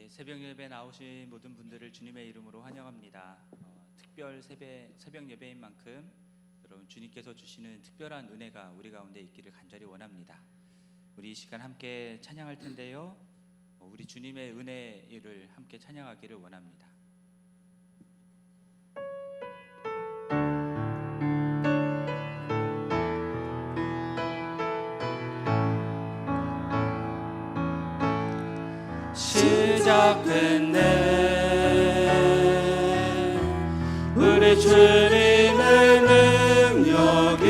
새벽 예배 나오신 모든 분들을 주님의 이름으로 환영합니다. 특별 새벽 예배인 만큼 여러분 주님께서 주시는 특별한 은혜가 우리 가운데 있기를 간절히 원합니다. 우리 이 시간 함께 찬양할 텐데요, 우리 주님의 은혜를 함께 찬양하기를 원합니다. 시작됐네 우리 주님의 능력이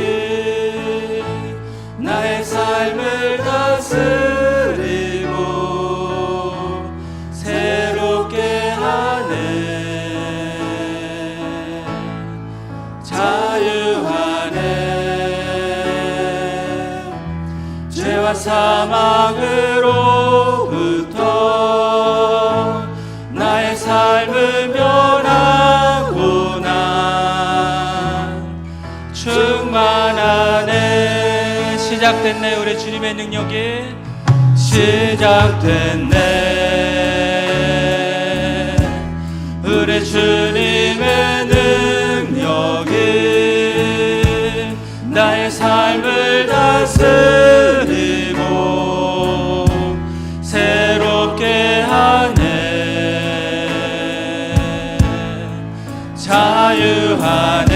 나의 삶을 다스리고 새롭게 하네. 자유하네. 죄와 사망으로부터 나의 삶을 변하고 난 충만하네. 시작됐네 우리 주님의 능력이 시작됐네. 우리 주님의 능력이 나의 삶을 다스리고 새롭게 하네. 자유하네.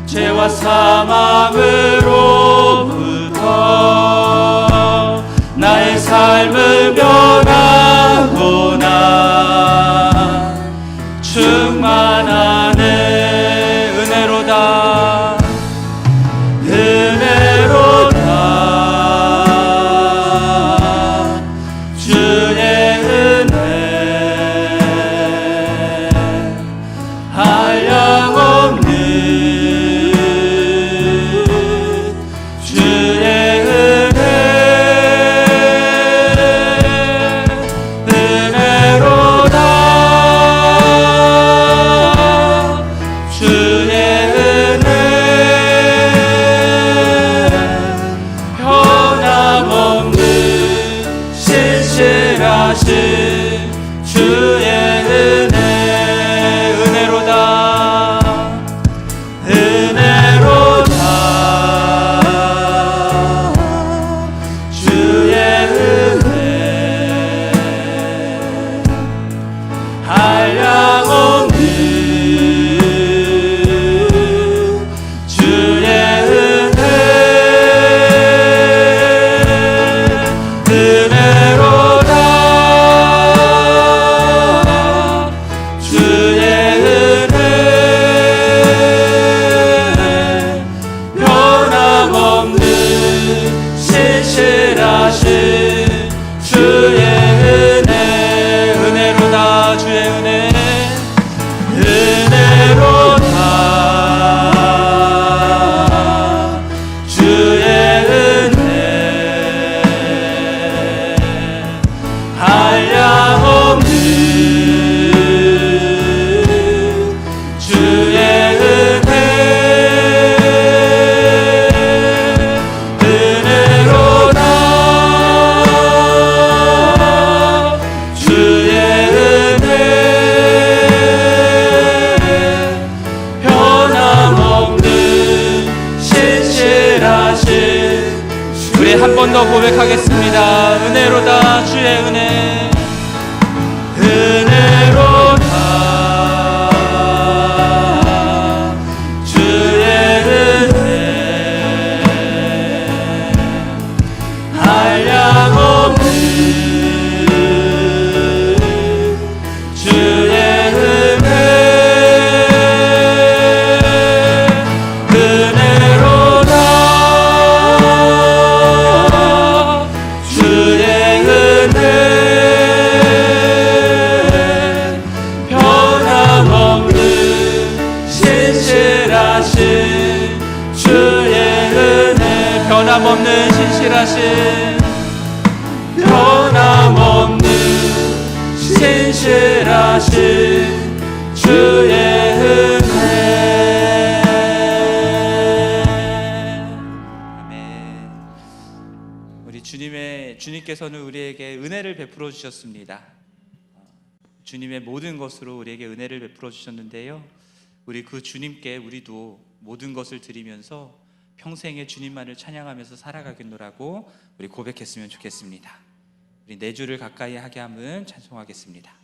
죄와 사망으로부터 나의 삶을 변하고 난 충만하네. 은혜로다 은혜로다 주의 은혜 한량없는 주의 은혜 은혜로다 주의 은혜 변함없는 신실하신 주의 은혜 은혜로다 은혜로다 주의 은혜 한량없는 주의 은혜 은혜로다 주의 은혜 변함없는 신실하신 주의 은혜 은혜로다 주의 은혜 은혜로다 주의 은혜 한량없는 주의 은혜 은혜로다 주의 은혜 변함없는 신실하신 우리 한 번 더 고백하겠습니다. 은혜로다 주의 은혜 은혜로다 주의 은혜 한량없는 주의 은혜 은혜로다 주의 은혜 변함없는 신실하신 주의 은혜 변함없는 신실하신 변함없는 신실하신 주의 은혜. 아멘. 우리 주님께서는 우리에게 은혜를 베풀어 주셨습니다. 주님의 모든 것으로 우리에게 은혜를 베풀어 주셨는데요, 우리 그 주님께 우리도 모든 것을 드리면서 평생에 주님만을 찬양하면서 살아가겠노라고 우리 고백했으면 좋겠습니다. 우리 내 주를 가까이 하게 함은 찬송하겠습니다.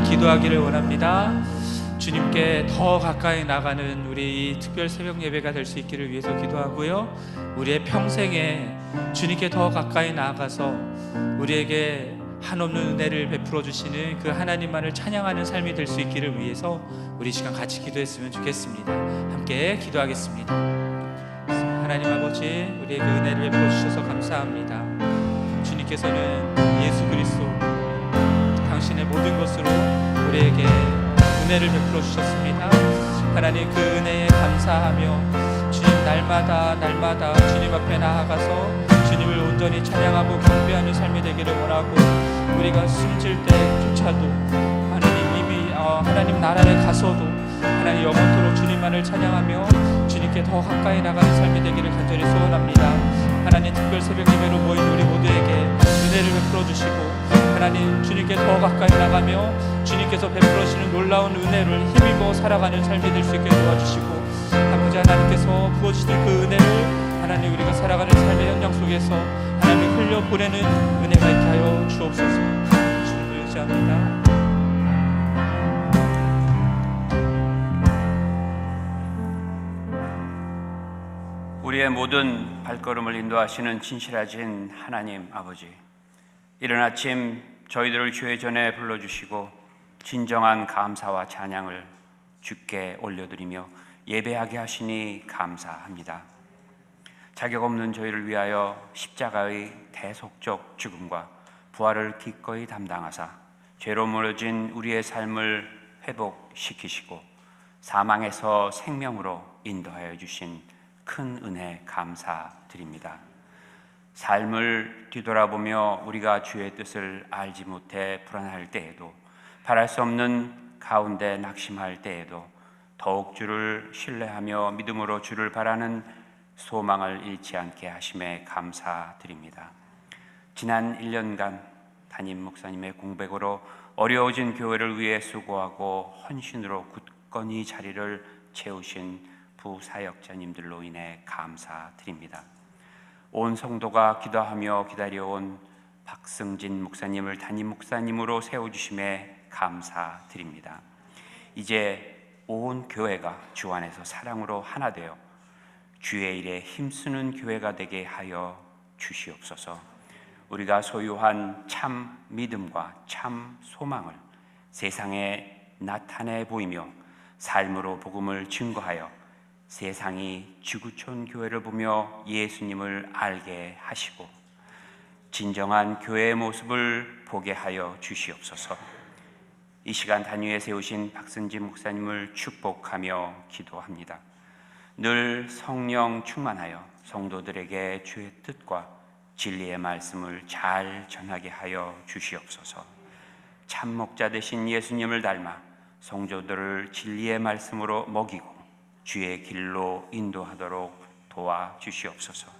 기도하기를 원합니다. 주님께 더 가까이 나가는 우리 이 특별 새벽 예배가 될 수 있기를 위해서 기도하고요, 우리의 평생에 주님께 더 가까이 나아가서 우리에게 한없는 은혜를 베풀어 주시는 그 하나님만을 찬양하는 삶이 될 수 있기를 위해서 우리 시간 같이 기도했으면 좋겠습니다. 함께 기도하겠습니다. 하나님 아버지, 우리에게 은혜를 베풀어 주셔서 감사합니다. 주님께서는 예수 그리스도 당신의 모든 것으로 우리에게 은혜를 베풀어 주셨습니다. 하나님 그 은혜에 감사하며 주님 날마다 주님 앞에 나아가서 주님을 온전히 찬양하고 경배하는 삶이 되기를 원하고, 우리가 숨질 때조차도 하나님 이미 하나님 나라에 가서도 하나님 영원토록 주님만을 찬양하며 주님께 더 가까이 나가는 삶이 되기를 간절히 소원합니다. 하나님 특별 새벽 예배로 모인 우리 모두에게 은혜를 베풀어 주시고, 하나님 주님께 더 가까이 나가며 주님께서 베풀어 주시는 놀라운 은혜를 힘입어 살아가는 삶이 될 수 있게 도와주시고, 아버지 하나님께서 부어주시는 그 은혜를 하나님 우리가 살아가는 삶의 현장 속에서 하나님 흘려 보내는 은혜가 있게 하여 주옵소서. 주님을 의지합니다. 우리의 모든 발걸음을 인도하시는 진실하신 하나님 아버지, 이른 아침 저희들을 주의 전에 불러주시고 진정한 감사와 찬양을 주께 올려드리며 예배하게 하시니 감사합니다. 자격 없는 저희를 위하여 십자가의 대속적 죽음과 부활을 기꺼이 담당하사 죄로 무너진 우리의 삶을 회복시키시고 사망에서 생명으로 인도하여 주신 큰 은혜 감사드립니다. 삶을 뒤돌아보며 우리가 주의 뜻을 알지 못해 불안할 때에도, 바랄 수 없는 가운데 낙심할 때에도 더욱 주를 신뢰하며 믿음으로 주를 바라는 소망을 잃지 않게 하심에 감사드립니다. 지난 1년간 담임 목사님의 공백으로 어려워진 교회를 위해 수고하고 헌신으로 굳건히 자리를 채우신 부사역자님들로 인해 감사드립니다. 온 성도가 기도하며 기다려온 박승진 목사님을 담임 목사님으로 세워주심에 감사드립니다. 이제 온 교회가 주 안에서 사랑으로 하나 되어 주의 일에 힘쓰는 교회가 되게 하여 주시옵소서. 우리가 소유한 참 믿음과 참 소망을 세상에 나타내 보이며 삶으로 복음을 증거하여 세상이 지구촌 교회를 보며 예수님을 알게 하시고 진정한 교회의 모습을 보게 하여 주시옵소서. 이 시간 단위에 세우신 박승진 목사님을 축복하며 기도합니다. 늘 성령 충만하여 성도들에게 주의 뜻과 진리의 말씀을 잘 전하게 하여 주시옵소서. 참목자 되신 예수님을 닮아 성도들을 진리의 말씀으로 먹이고 주의 길로 인도하도록 도와주시옵소서.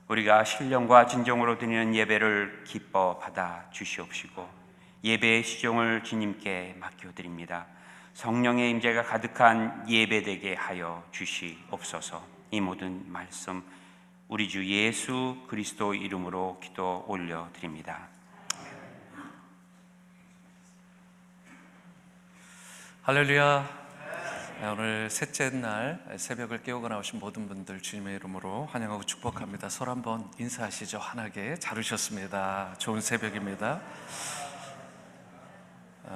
우리가 신령과 진정으로 드리는 예배를 기뻐 받아 주시옵시고 예배의 시종을 주님께 맡겨드립니다. 성령의 임재가 가득한 예배되게 하여 주시옵소서. 이 모든 말씀 우리 주 예수 그리스도 이름으로 기도 올려드립니다. 할렐루야. 오늘 셋째 날 새벽을 깨우고 나오신 모든 분들 주님의 이름으로 환영하고 축복합니다. 서로 한번 인사하시죠. 환하게 잘 오셨습니다. 좋은 새벽입니다.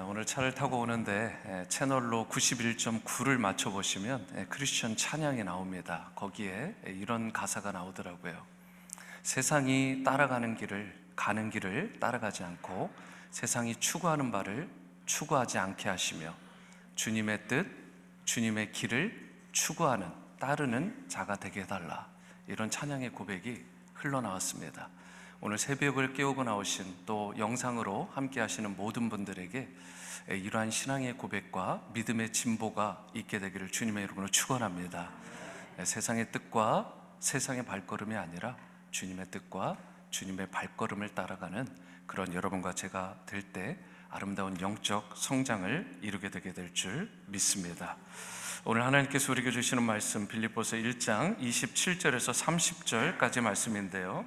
오늘 차를 타고 오는데 채널로 91.9를 맞춰보시면 크리스천 찬양이 나옵니다. 거기에 이런 가사가 나오더라고요. 세상이 따라가는 길을, 가는 길을 따라가지 않고 세상이 추구하는 바를 추구하지 않게 하시며 주님의 뜻, 주님의 길을 추구하는, 따르는 자가 되게 해달라. 이런 찬양의 고백이 흘러나왔습니다. 오늘 새벽을 깨우고 나오신 또 영상으로 함께 하시는 모든 분들에게 이러한 신앙의 고백과 믿음의 진보가 있게 되기를 주님의 이름으로 축원합니다. 세상의 뜻과 세상의 발걸음이 아니라 주님의 뜻과 주님의 발걸음을 따라가는 그런 여러분과 제가 될 때 아름다운 영적 성장을 이루게 되게 될 줄 믿습니다. 오늘 하나님께서 우리에게 주시는 말씀 빌립보서 1장 27절에서 30절까지 말씀인데요,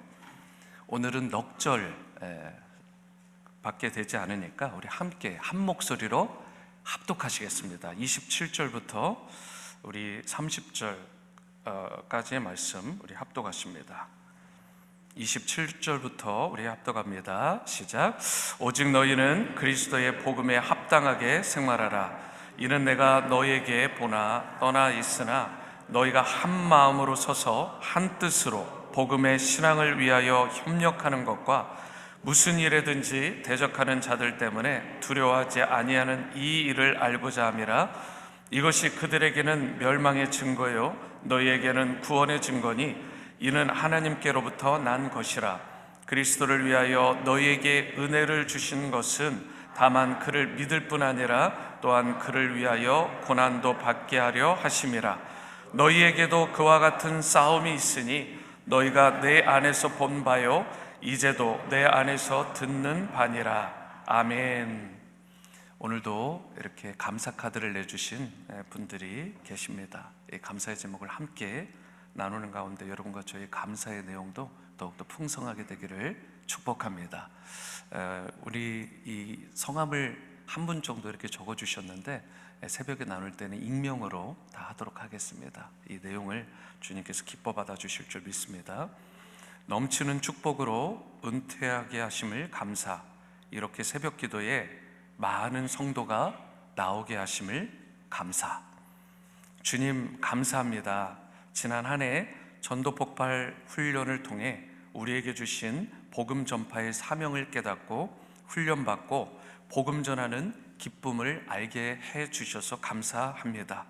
오늘은 넉절 밖에 되지 않으니까 우리 함께 한 목소리로 합독하시겠습니다. 27절부터 우리 30절까지의 말씀 우리 합독하십니다. 27절부터 우리 합독합니다. 시작. 오직 너희는 그리스도의 복음에 합당하게 생활하라. 이는 내가 너희에게 보나 떠나 있으나 너희가 한 마음으로 서서 한 뜻으로 복음의 신앙을 위하여 협력하는 것과 무슨 일에든지 대적하는 자들 때문에 두려워하지 아니하는 이 일을 알고자 함이라. 이것이 그들에게는 멸망의 증거요 너희에게는 구원의 증거니 이는 하나님께로부터 난 것이라. 그리스도를 위하여 너희에게 은혜를 주신 것은 다만 그를 믿을 뿐 아니라 또한 그를 위하여 고난도 받게 하려 하심이라. 너희에게도 그와 같은 싸움이 있으니 너희가 내 안에서 본 바요 이제도 내 안에서 듣는 바니라. 아멘. 오늘도 이렇게 감사 카드를 내주신 분들이 계십니다. 이 감사의 제목을 함께 나누는 가운데 여러분과 저희 감사의 내용도 더욱더 풍성하게 되기를 축복합니다. 우리 이 성함을 한 분 정도 이렇게 적어주셨는데 새벽에 나눌 때는 익명으로 다 하도록 하겠습니다. 이 내용을 주님께서 기뻐 받아 주실 줄 믿습니다. 넘치는 축복으로 은퇴하게 하심을 감사. 이렇게 새벽 기도에 많은 성도가 나오게 하심을 감사. 주님 감사합니다. 지난 한 해 전도 폭발 훈련을 통해 우리에게 주신 복음 전파의 사명을 깨닫고 훈련받고 복음 전하는 기쁨을 알게 해 주셔서 감사합니다.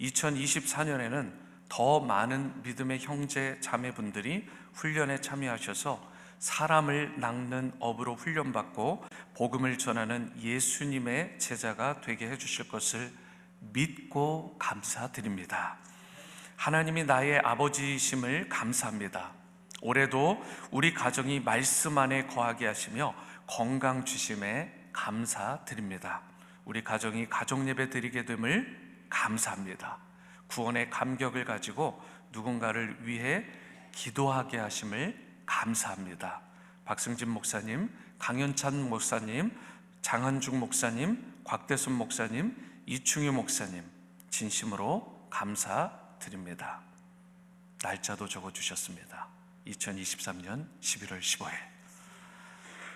2024년에는 더 많은 믿음의 형제 자매분들이 훈련에 참여하셔서 사람을 낚는 업으로 훈련받고 복음을 전하는 예수님의 제자가 되게 해 주실 것을 믿고 감사드립니다. 하나님이 나의 아버지이심을 감사합니다. 올해도 우리 가정이 말씀 안에 거하게 하시며 건강 주심에 감사드립니다. 우리 가정이 가족예배 드리게 됨을 감사합니다. 구원의 감격을 가지고 누군가를 위해 기도하게 하심을 감사합니다. 박승진 목사님, 강현찬 목사님, 장한중 목사님, 곽대순 목사님, 이충유 목사님 진심으로 감사드립니다. 날짜도 적어주셨습니다. 2023년 11월 15일.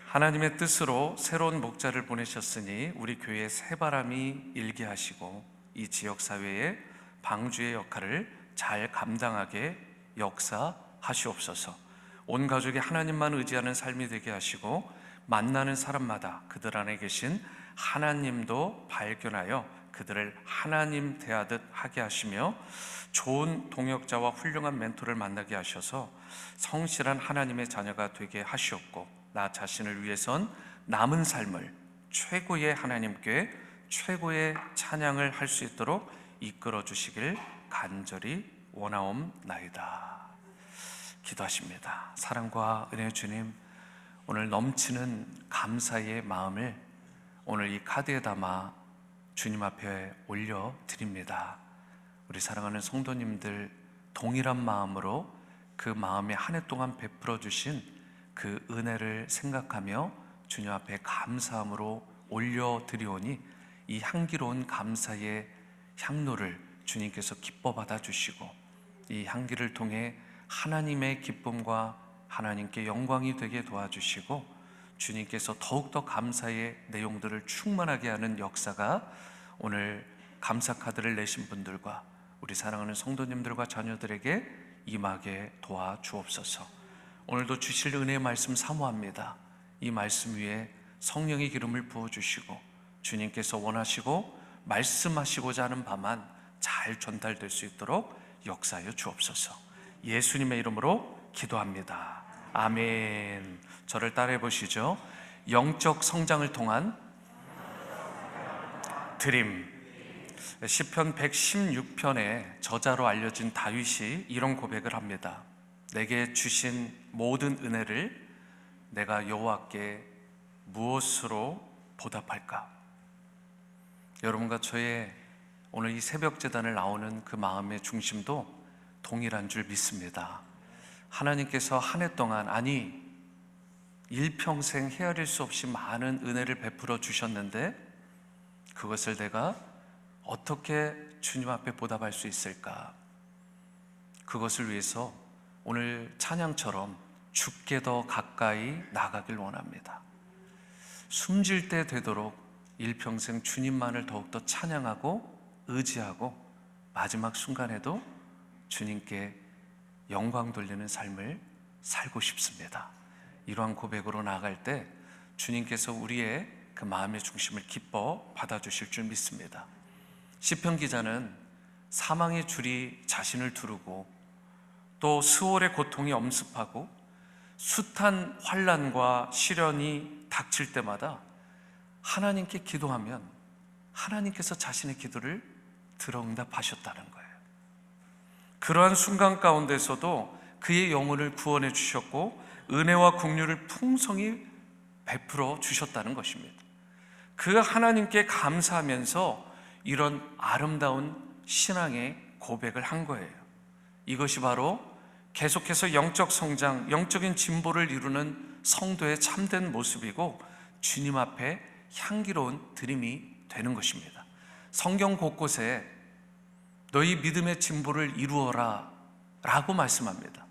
하나님의 뜻으로 새로운 목자를 보내셨으니 우리 교회에 새바람이 일게 하시고 이 지역사회의 방주의 역할을 잘 감당하게 역사하시옵소서. 온 가족이 하나님만 의지하는 삶이 되게 하시고 만나는 사람마다 그들 안에 계신 하나님도 발견하여 그들을 하나님 대하듯 하게 하시며 좋은 동역자와 훌륭한 멘토를 만나게 하셔서 성실한 하나님의 자녀가 되게 하시옵고 나 자신을 위해선 남은 삶을 최고의 하나님께 최고의 찬양을 할 수 있도록 이끌어 주시길 간절히 원하옵나이다. 기도하십니다. 사랑과 은혜의 주님, 오늘 넘치는 감사의 마음을 오늘 이 카드에 담아 주님 앞에 올려드립니다. 우리 사랑하는 성도님들 동일한 마음으로 그 마음에 한 해 동안 베풀어 주신 그 은혜를 생각하며 주님 앞에 감사함으로 올려드리오니 이 향기로운 감사의 향로를 주님께서 기뻐 받아주시고 이 향기를 통해 하나님의 기쁨과 하나님께 영광이 되게 도와주시고 주님께서 더욱더 감사의 내용들을 충만하게 하는 역사가 오늘 감사 카드를 내신 분들과 우리 사랑하는 성도님들과 자녀들에게 임하게 도와주옵소서. 오늘도 주실 은혜의 말씀 사모합니다. 이 말씀 위에 성령의 기름을 부어주시고 주님께서 원하시고 말씀하시고자 하는 바만 잘 전달될 수 있도록 역사하여 주옵소서. 예수님의 이름으로 기도합니다. 아멘. 저를 따라해 보시죠. 영적 성장을 통한 드림. 시편 116편의 저자로 알려진 다윗이 이런 고백을 합니다. 내게 주신 모든 은혜를 내가 여호와께 무엇으로 보답할까? 여러분과 저의 오늘 이 새벽 제단을 나오는 그 마음의 중심도 동일한 줄 믿습니다. 하나님께서 한 해 동안, 아니 일평생 헤아릴 수 없이 많은 은혜를 베풀어 주셨는데 그것을 내가 어떻게 주님 앞에 보답할 수 있을까? 그것을 위해서 오늘 찬양처럼 주께 더 가까이 나가길 원합니다. 숨질 때 되도록 일평생 주님만을 더욱더 찬양하고 의지하고 마지막 순간에도 주님께 영광 돌리는 삶을 살고 싶습니다. 이러한 고백으로 나아갈 때 주님께서 우리의 그 마음의 중심을 기뻐 받아주실 줄 믿습니다. 시편 기자는 사망의 줄이 자신을 두르고 또 스올의 고통이 엄습하고 숱한 환난과 시련이 닥칠 때마다 하나님께 기도하면 하나님께서 자신의 기도를 들어응답하셨다는 거예요. 그러한 순간 가운데서도 그의 영혼을 구원해 주셨고 은혜와 긍휼을 풍성히 베풀어 주셨다는 것입니다. 그 하나님께 감사하면서 이런 아름다운 신앙의 고백을 한 거예요. 이것이 바로 계속해서 영적 성장, 영적인 진보를 이루는 성도의 참된 모습이고 주님 앞에 향기로운 드림이 되는 것입니다. 성경 곳곳에 너희 믿음의 진보를 이루어라 라고 말씀합니다.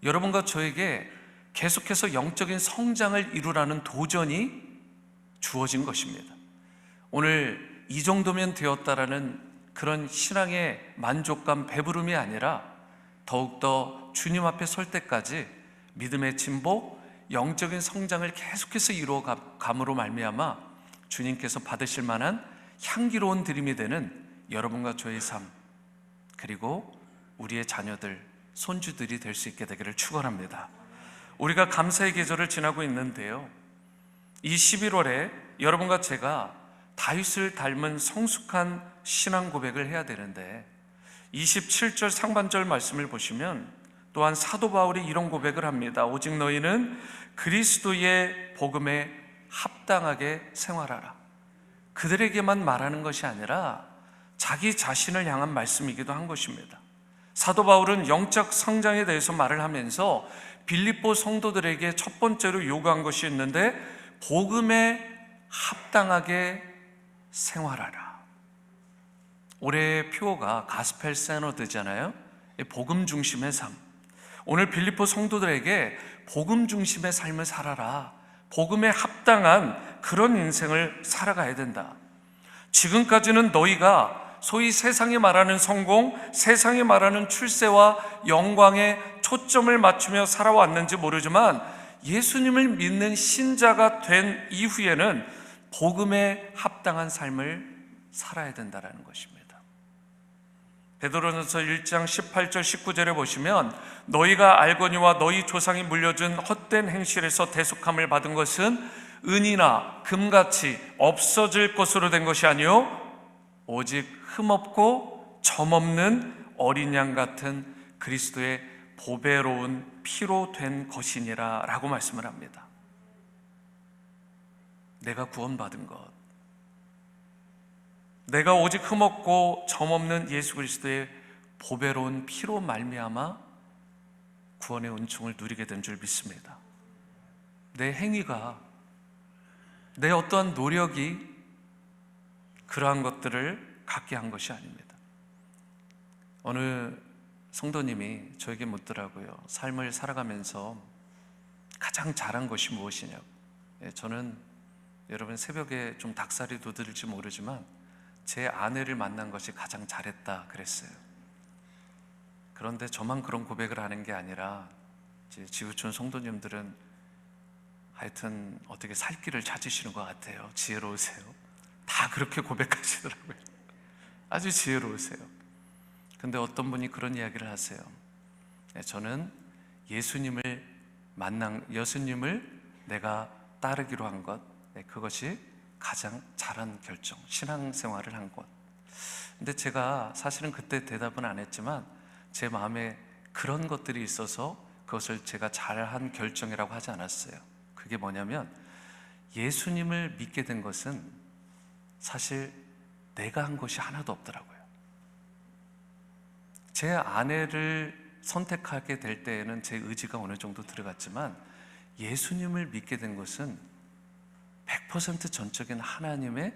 여러분과 저에게 계속해서 영적인 성장을 이루라는 도전이 주어진 것입니다. 오늘 이 정도면 되었다라는 그런 신앙의 만족감, 배부름이 아니라 더욱더 주님 앞에 설 때까지 믿음의 진보, 영적인 성장을 계속해서 이루어감으로 말미암아 주님께서 받으실 만한 향기로운 드림이 되는 여러분과 저의 삶, 그리고 우리의 자녀들, 손주들이 될 수 있게 되기를 축원합니다. 우리가 감사의 계절을 지나고 있는데요, 이 11월에 여러분과 제가 다윗을 닮은 성숙한 신앙 고백을 해야 되는데 27절 상반절 말씀을 보시면 또한 사도 바울이 이런 고백을 합니다. 오직 너희는 그리스도의 복음에 합당하게 생활하라. 그들에게만 말하는 것이 아니라 자기 자신을 향한 말씀이기도 한 것입니다. 사도 바울은 영적 성장에 대해서 말을 하면서 빌립보 성도들에게 첫 번째로 요구한 것이 있는데 복음에 합당하게 생활하라. 올해의 표어가 가스펠 세너드잖아요. 복음 중심의 삶. 오늘 빌립보 성도들에게 복음 중심의 삶을 살아라. 복음에 합당한 그런 인생을 살아가야 된다. 지금까지는 너희가 소위 세상이 말하는 성공, 세상이 말하는 출세와 영광에 초점을 맞추며 살아왔는지 모르지만 예수님을 믿는 신자가 된 이후에는 복음에 합당한 삶을 살아야 된다는 것입니다. 베드로전서 1장 18절 19절에 보시면 너희가 알거니와 너희 조상이 물려준 헛된 행실에서 대속함을 받은 것은 은이나 금같이 없어질 것으로 된 것이 아니요 오직 흠없고 점없는 어린 양 같은 그리스도의 보배로운 피로 된 것이니라 라고 말씀을 합니다. 내가 구원받은 것, 내가 오직 흠없고 점없는 예수 그리스도의 보배로운 피로 말미암아 구원의 은총을 누리게 된 줄 믿습니다. 내 행위가, 내 어떠한 노력이 그러한 것들을 갖게 한 것이 아닙니다. 어느 성도님이 저에게 묻더라고요. 삶을 살아가면서 가장 잘한 것이 무엇이냐고. 저는 여러분 새벽에 좀 닭살이 돋을지 모르지만 제 아내를 만난 것이 가장 잘했다 그랬어요. 그런데 저만 그런 고백을 하는 게 아니라 지구촌 성도님들은 하여튼 어떻게 살 길을 찾으시는 것 같아요. 지혜로우세요. 다 그렇게 고백하시더라고요. 아주 지혜로우세요. 근데 어떤 분이 그런 이야기를 하세요. 저는 예수님을 내가 따르기로 한 것, 그것이 가장 잘한 결정, 신앙생활을 한 것. 근데 제가 사실은 그때 대답은 안 했지만 제 마음에 그런 것들이 있어서 그것을 제가 잘한 결정이라고 하지 않았어요. 그게 뭐냐면 예수님을 믿게 된 것은 사실 내가 한 것이 하나도 없더라고요. 제 아내를 선택하게 될 때에는 제 의지가 어느 정도 들어갔지만 예수님을 믿게 된 것은 100% 전적인 하나님의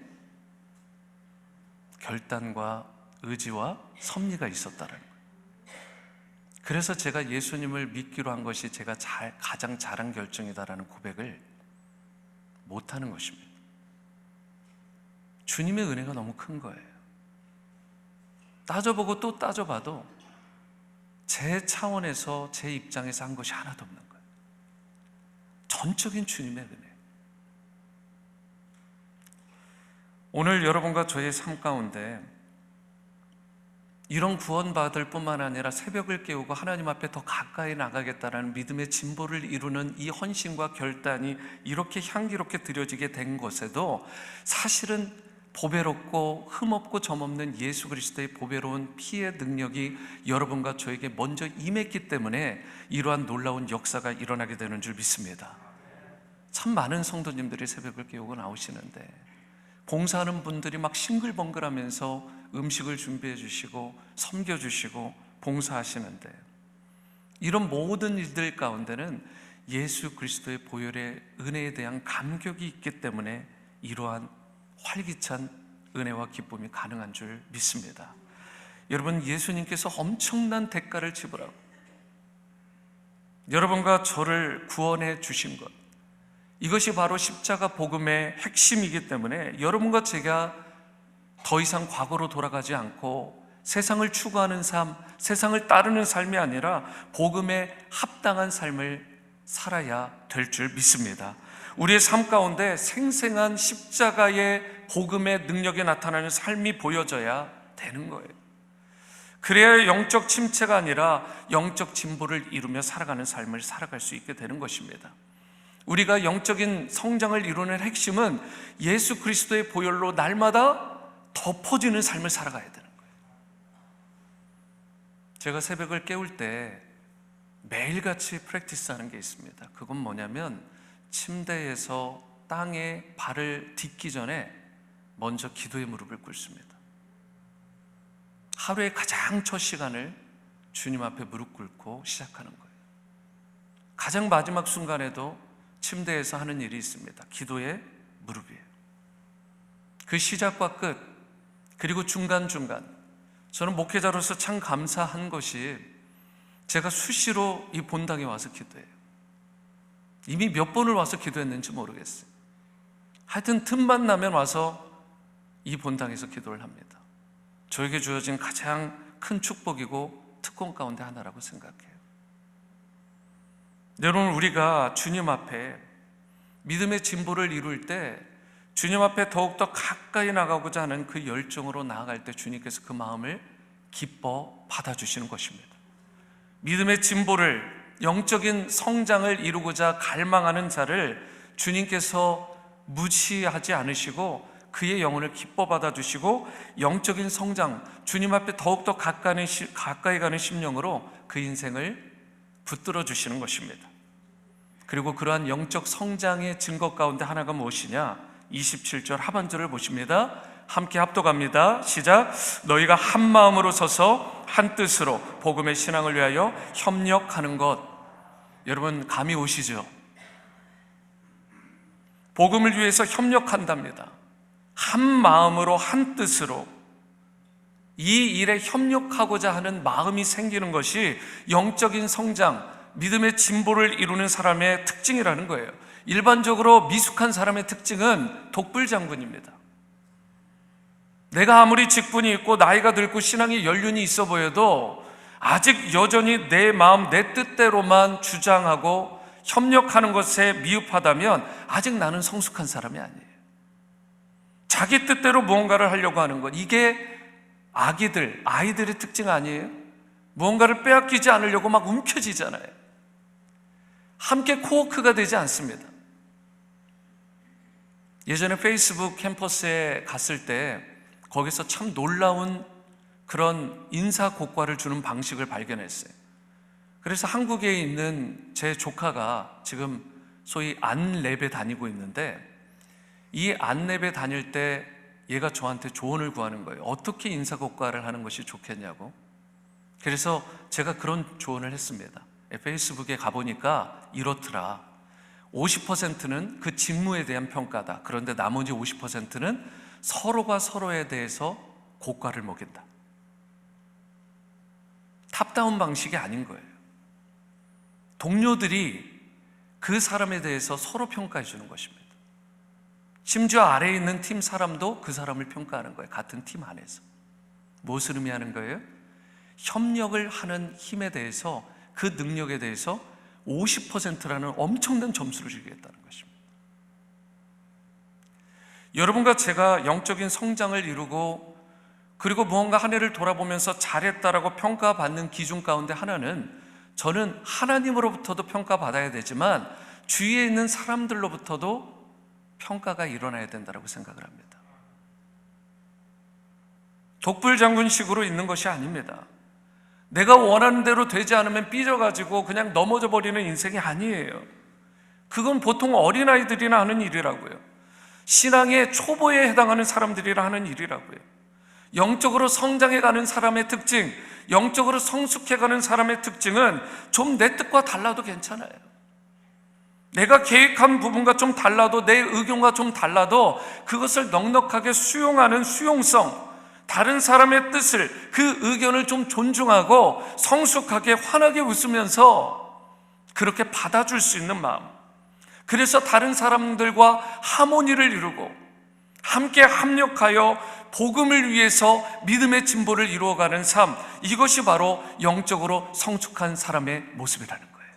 결단과 의지와 섭리가 있었다는 거예요. 그래서 제가 예수님을 믿기로 한 것이 제가 가장 잘한 결정이다라는 고백을 못하는 것입니다. 주님의 은혜가 너무 큰 거예요. 따져보고 또 따져봐도 제 차원에서 제 입장에서 한 것이 하나도 없는 거예요. 전적인 주님의 은혜. 오늘 여러분과 저의 삶 가운데 이런 구원받을 뿐만 아니라 새벽을 깨우고 하나님 앞에 더 가까이 나가겠다라는 믿음의 진보를 이루는 이 헌신과 결단이 이렇게 향기롭게 드려지게 된 것에도 사실은 보배롭고 흠없고 점없는 예수 그리스도의 보배로운 피의 능력이 여러분과 저에게 먼저 임했기 때문에 이러한 놀라운 역사가 일어나게 되는 줄 믿습니다. 참 많은 성도님들이 새벽을 깨우고 나오시는데 봉사하는 분들이 막 싱글벙글하면서 음식을 준비해 주시고 섬겨 주시고 봉사하시는데 이런 모든 일들 가운데는 예수 그리스도의 보혈의 은혜에 대한 감격이 있기 때문에 이러한 활기찬 은혜와 기쁨이 가능한 줄 믿습니다. 여러분, 예수님께서 엄청난 대가를 지불하고 여러분과 저를 구원해 주신 것, 이것이 바로 십자가 복음의 핵심이기 때문에 여러분과 제가 더 이상 과거로 돌아가지 않고 세상을 추구하는 삶, 세상을 따르는 삶이 아니라 복음에 합당한 삶을 살아야 될 줄 믿습니다. 우리의 삶 가운데 생생한 십자가의 복음의 능력이 나타나는 삶이 보여져야 되는 거예요. 그래야 영적 침체가 아니라 영적 진보를 이루며 살아가는 삶을 살아갈 수 있게 되는 것입니다. 우리가 영적인 성장을 이루는 핵심은 예수 그리스도의 보혈로 날마다 덮어지는 삶을 살아가야 되는 거예요. 제가 새벽을 깨울 때 매일같이 프랙티스하는 게 있습니다. 그건 뭐냐면 침대에서 땅에 발을 딛기 전에 먼저 기도의 무릎을 꿇습니다. 하루의 가장 첫 시간을 주님 앞에 무릎 꿇고 시작하는 거예요. 가장 마지막 순간에도 침대에서 하는 일이 있습니다. 기도의 무릎이에요. 그 시작과 끝, 그리고 중간중간, 저는 목회자로서 참 감사한 것이 제가 수시로 이 본당에 와서 기도해요. 이미 몇 번을 와서 기도했는지 모르겠어요. 하여튼 틈만 나면 와서 이 본당에서 기도를 합니다. 저에게 주어진 가장 큰 축복이고 특권 가운데 하나라고 생각해요. 여러분, 우리가 주님 앞에 믿음의 진보를 이룰 때 주님 앞에 더욱더 가까이 나가고자 하는 그 열정으로 나아갈 때 주님께서 그 마음을 기뻐 받아주시는 것입니다. 믿음의 진보를, 영적인 성장을 이루고자 갈망하는 자를 주님께서 무시하지 않으시고 그의 영혼을 기뻐 받아주시고 영적인 성장, 주님 앞에 더욱더 가까이 가는 심령으로 그 인생을 붙들어 주시는 것입니다. 그리고 그러한 영적 성장의 증거 가운데 하나가 무엇이냐? 27절 하반절을 보십니다. 함께 합독합니다. 시작. 너희가 한 마음으로 서서 한 뜻으로 복음의 신앙을 위하여 협력하는 것. 여러분, 감이 오시죠? 복음을 위해서 협력한답니다. 한 마음으로 한 뜻으로 이 일에 협력하고자 하는 마음이 생기는 것이 영적인 성장, 믿음의 진보를 이루는 사람의 특징이라는 거예요. 일반적으로 미숙한 사람의 특징은 독불장군입니다. 내가 아무리 직분이 있고 나이가 들고 신앙의 연륜이 있어 보여도 아직 여전히 내 마음, 내 뜻대로만 주장하고 협력하는 것에 미흡하다면 아직 나는 성숙한 사람이 아니에요. 자기 뜻대로 무언가를 하려고 하는 것, 이게 아이들의 특징 아니에요? 무언가를 빼앗기지 않으려고 막 움켜쥐잖아요. 함께 코워크가 되지 않습니다. 예전에 페이스북 캠퍼스에 갔을 때 거기서 참 놀라운 그런 인사 고과를 주는 방식을 발견했어요. 그래서 한국에 있는 제 조카가 지금 소위 안랩에 다니고 있는데 이 안랩에 다닐 때 얘가 저한테 조언을 구하는 거예요. 어떻게 인사 고과를 하는 것이 좋겠냐고. 그래서 제가 그런 조언을 했습니다. 페이스북에 가보니까 이렇더라. 50%는 그 직무에 대한 평가다. 그런데 나머지 50%는 서로가 서로에 대해서 고과를 먹인다. 탑다운 방식이 아닌 거예요. 동료들이 그 사람에 대해서 서로 평가해 주는 것입니다. 심지어 아래에 있는 팀 사람도 그 사람을 평가하는 거예요. 같은 팀 안에서. 무엇을 의미하는 거예요? 협력을 하는 힘에 대해서, 그 능력에 대해서 50%라는 엄청난 점수를 주겠다는 것입니다. 여러분과 제가 영적인 성장을 이루고 그리고 무언가 한 해를 돌아보면서 잘했다라고 평가받는 기준 가운데 하나는 저는 하나님으로부터도 평가받아야 되지만 주위에 있는 사람들로부터도 평가가 일어나야 된다고 생각을 합니다. 독불장군식으로 있는 것이 아닙니다. 내가 원하는 대로 되지 않으면 삐져가지고 그냥 넘어져 버리는 인생이 아니에요. 그건 보통 어린아이들이나 하는 일이라고요. 신앙의 초보에 해당하는 사람들이라 하는 일이라고요. 영적으로 성장해가는 사람의 특징, 영적으로 성숙해가는 사람의 특징은 좀 내 뜻과 달라도 괜찮아요. 내가 계획한 부분과 좀 달라도, 내 의견과 좀 달라도 그것을 넉넉하게 수용하는 수용성, 다른 사람의 뜻을, 그 의견을 좀 존중하고 성숙하게 환하게 웃으면서 그렇게 받아줄 수 있는 마음, 그래서 다른 사람들과 하모니를 이루고 함께 합력하여 복음을 위해서 믿음의 진보를 이루어가는 삶, 이것이 바로 영적으로 성숙한 사람의 모습이라는 거예요.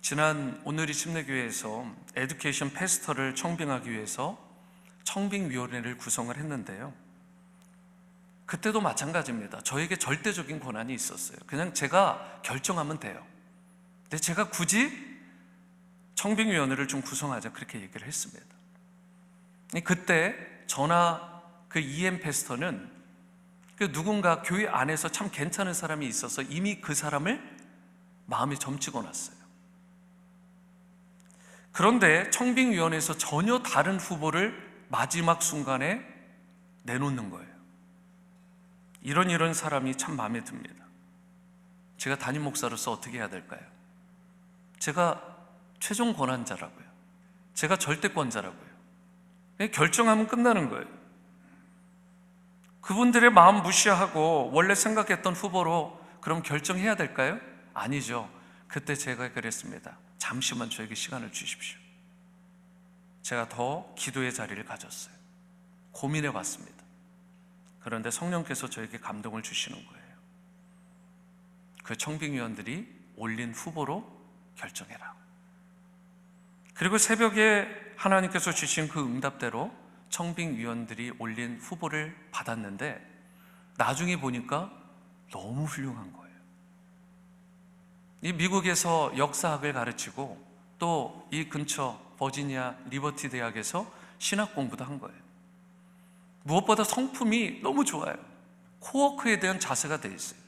지난 오늘이 침례교회에서 에듀케이션 패스터를 청빙하기 위해서 청빙위원회를 구성을 했는데요, 그때도 마찬가지입니다. 저에게 절대적인 권한이 있었어요. 그냥 제가 결정하면 돼요. 근데 제가 굳이 청빙위원회를 좀 구성하자 그렇게 얘기를 했습니다. 그때 저나 그 EM 패스터는 누군가 교회 안에서 참 괜찮은 사람이 있어서 이미 그 사람을 마음에 점찍어 놨어요. 그런데 청빙위원회에서 전혀 다른 후보를 마지막 순간에 내놓는 거예요. 이런 사람이 참 마음에 듭니다. 제가 담임 목사로서 어떻게 해야 될까요? 제가 최종 권한자라고요. 제가 절대권자라고요. 결정하면 끝나는 거예요. 그분들의 마음 무시하고 원래 생각했던 후보로 그럼 결정해야 될까요? 아니죠. 그때 제가 그랬습니다. 잠시만 저에게 시간을 주십시오. 제가 더 기도의 자리를 가졌어요. 고민해 봤습니다. 그런데 성령께서 저에게 감동을 주시는 거예요. 그 청빙위원들이 올린 후보로 결정해라. 그리고 새벽에 하나님께서 주신 그 응답대로 청빙위원들이 올린 후보를 받았는데 나중에 보니까 너무 훌륭한 거예요. 이 미국에서 역사학을 가르치고 또 이 근처 버지니아 리버티 대학에서 신학 공부도 한 거예요. 무엇보다 성품이 너무 좋아요. 코워크에 대한 자세가 돼 있어요.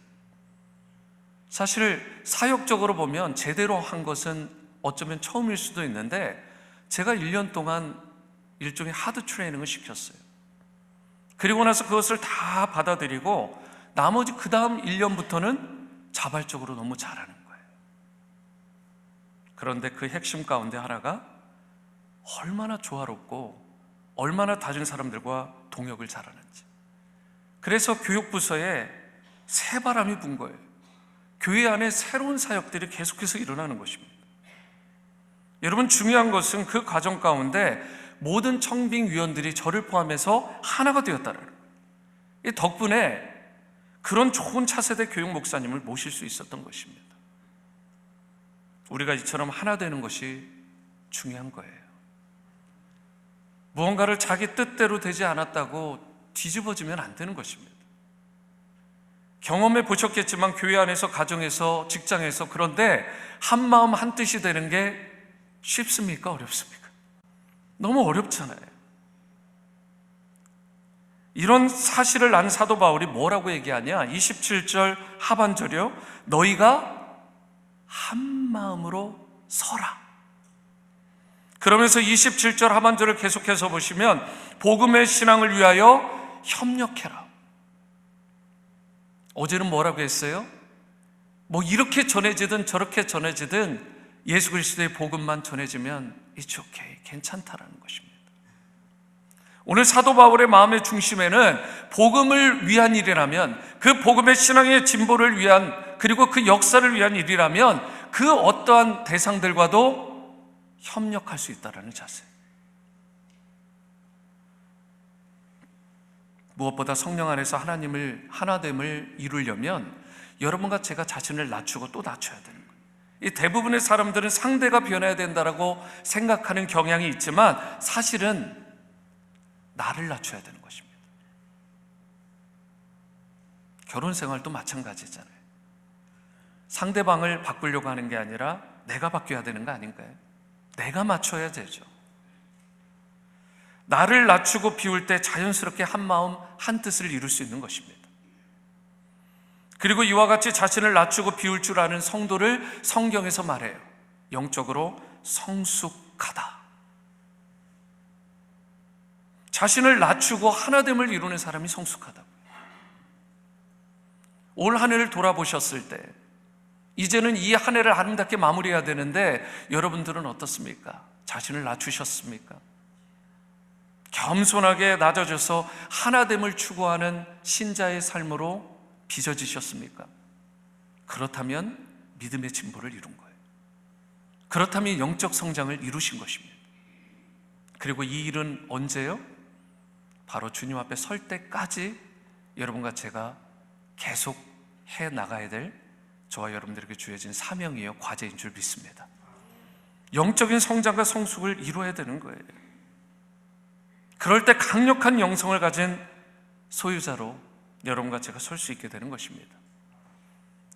사실 사역적으로 보면 제대로 한 것은 어쩌면 처음일 수도 있는데 제가 1년 동안 일종의 하드 트레이닝을 시켰어요. 그리고 나서 그것을 다 받아들이고 나머지 그 다음 1년부터는 자발적으로 너무 잘하는 거예요. 그런데 그 핵심 가운데 하나가 얼마나 조화롭고 얼마나 다른 사람들과 동역을 잘하는지. 그래서 교육부서에 새바람이 분 거예요. 교회 안에 새로운 사역들이 계속해서 일어나는 것입니다. 여러분, 중요한 것은 그 과정 가운데 모든 청빙위원들이 저를 포함해서 하나가 되었다는 거예요. 이 덕분에 그런 좋은 차세대 교육 목사님을 모실 수 있었던 것입니다. 우리가 이처럼 하나 되는 것이 중요한 거예요. 무언가를 자기 뜻대로 되지 않았다고 뒤집어지면 안 되는 것입니다. 경험해 보셨겠지만 교회 안에서, 가정에서, 직장에서, 그런데 한 마음 한 뜻이 되는 게 쉽습니까? 어렵습니까? 너무 어렵잖아요. 이런 사실을 난 사도 바울이 뭐라고 얘기하냐? 27절 하반절이요, 너희가 한 마음으로 서라. 그러면서 27절 하반절을 계속해서 보시면 복음의 신앙을 위하여 협력해라. 어제는 뭐라고 했어요? 뭐 이렇게 전해지든 저렇게 전해지든 예수 그리스도의 복음만 전해지면 it's okay, 괜찮다라는 것입니다. 오늘 사도 바울의 마음의 중심에는 복음을 위한 일이라면, 그 복음의 신앙의 진보를 위한, 그리고 그 역사를 위한 일이라면 그 어떠한 대상들과도 협력할 수 있다는 자세. 무엇보다 성령 안에서 하나님을 하나됨을 이루려면 여러분과 제가 자신을 낮추고 또 낮춰야 되는 거예요. 이 대부분의 사람들은 상대가 변해야 된다라고 생각하는 경향이 있지만 사실은 나를 낮춰야 되는 것입니다. 결혼 생활도 마찬가지잖아요. 상대방을 바꾸려고 하는 게 아니라 내가 바뀌어야 되는 거 아닌가요? 내가 맞춰야 되죠. 나를 낮추고 비울 때 자연스럽게 한 마음 한 뜻을 이룰 수 있는 것입니다. 그리고 이와 같이 자신을 낮추고 비울 줄 아는 성도를 성경에서 말해요. 영적으로 성숙하다. 자신을 낮추고 하나됨을 이루는 사람이 성숙하다고. 올 한 해를 돌아보셨을 때 이제는 이 한 해를 아름답게 마무리해야 되는데 여러분들은 어떻습니까? 자신을 낮추셨습니까? 겸손하게 낮아져서 하나됨을 추구하는 신자의 삶으로 빚어지셨습니까? 그렇다면 믿음의 진보를 이룬 거예요. 그렇다면 영적 성장을 이루신 것입니다. 그리고 이 일은 언제요? 바로 주님 앞에 설 때까지 여러분과 제가 계속 해 나가야 될 저와 여러분들에게 주어진 사명이요, 과제인 줄 믿습니다. 영적인 성장과 성숙을 이루어야 되는 거예요. 그럴 때 강력한 영성을 가진 소유자로 여러분과 제가 설 수 있게 되는 것입니다.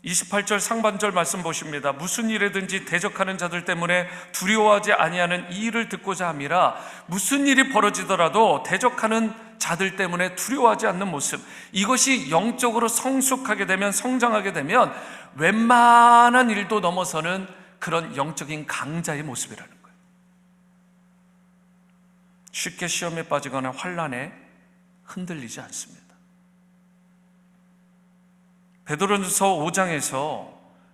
28절 상반절 말씀 보십니다. 무슨 일에든지 대적하는 자들 때문에 두려워하지 아니하는 이 일을 듣고자 함이라. 무슨 일이 벌어지더라도 대적하는 자들 때문에 두려워하지 않는 모습, 이것이 영적으로 성숙하게 되면, 성장하게 되면 웬만한 일도 넘어서는 그런 영적인 강자의 모습이라는 거예요. 쉽게 시험에 빠지거나 환난에 흔들리지 않습니다. 베드로전서 5장에서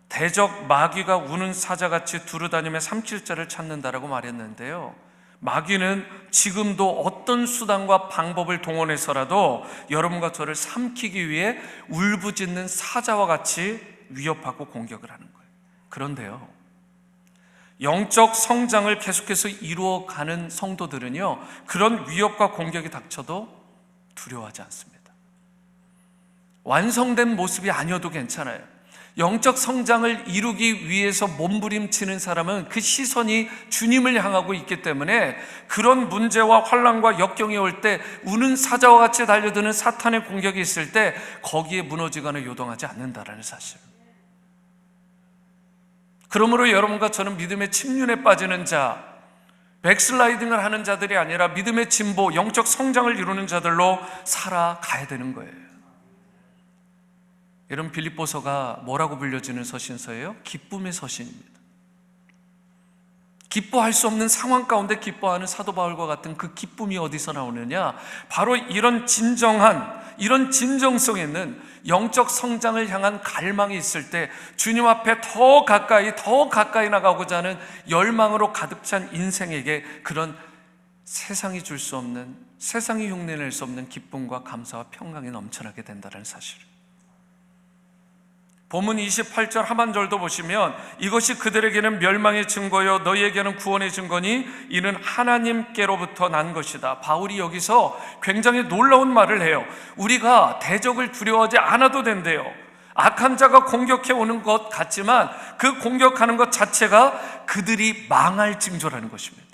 대적 마귀가 우는 사자같이 두루다니며 삼킬 자를 찾는다라고 말했는데요, 마귀는 지금도 어떤 수단과 방법을 동원해서라도 여러분과 저를 삼키기 위해 울부짖는 사자와 같이 위협하고 공격을 하는 거예요. 그런데요, 영적 성장을 계속해서 이루어가는 성도들은요, 그런 위협과 공격이 닥쳐도 두려워하지 않습니다. 완성된 모습이 아니어도 괜찮아요. 영적 성장을 이루기 위해서 몸부림치는 사람은 그 시선이 주님을 향하고 있기 때문에 그런 문제와 환난과 역경이 올 때, 우는 사자와 같이 달려드는 사탄의 공격이 있을 때 거기에 무너지거나 요동하지 않는다라는 사실. 그러므로 여러분과 저는 믿음의 침륜에 빠지는 자, 백슬라이딩을 하는 자들이 아니라 믿음의 진보, 영적 성장을 이루는 자들로 살아가야 되는 거예요. 여러분, 빌립보서가 뭐라고 불려지는 서신서예요? 기쁨의 서신입니다. 기뻐할 수 없는 상황 가운데 기뻐하는 사도 바울과 같은 그 기쁨이 어디서 나오느냐? 바로 이런 진정한, 이런 진정성 있는 영적 성장을 향한 갈망이 있을 때 주님 앞에 더 가까이 나가고자 하는 열망으로 가득 찬 인생에게 그런 세상이 줄 수 없는, 세상이 흉내낼 수 없는 기쁨과 감사와 평강이 넘쳐나게 된다는 사실. 본문 28절 하반절도 보시면 이것이 그들에게는 멸망의 증거요 너희에게는 구원의 증거니 이는 하나님께로부터 난 것이다. 바울이 여기서 굉장히 놀라운 말을 해요. 우리가 대적을 두려워하지 않아도 된대요. 악한 자가 공격해 오는 것 같지만 그 공격하는 것 자체가 그들이 망할 징조라는 것입니다.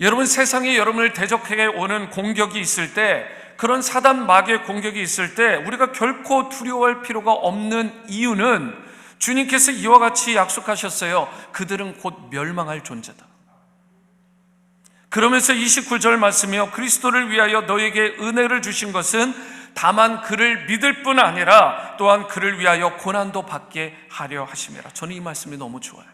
여러분, 세상에 여러분을 대적해 오는 공격이 있을 때, 그런 사단 마귀의 공격이 있을 때 우리가 결코 두려워할 필요가 없는 이유는 주님께서 이와 같이 약속하셨어요. 그들은 곧 멸망할 존재다. 그러면서 29절 말씀이요, 그리스도를 위하여 너에게 은혜를 주신 것은 다만 그를 믿을 뿐 아니라 또한 그를 위하여 고난도 받게 하려 하심이라. 저는 이 말씀이 너무 좋아요.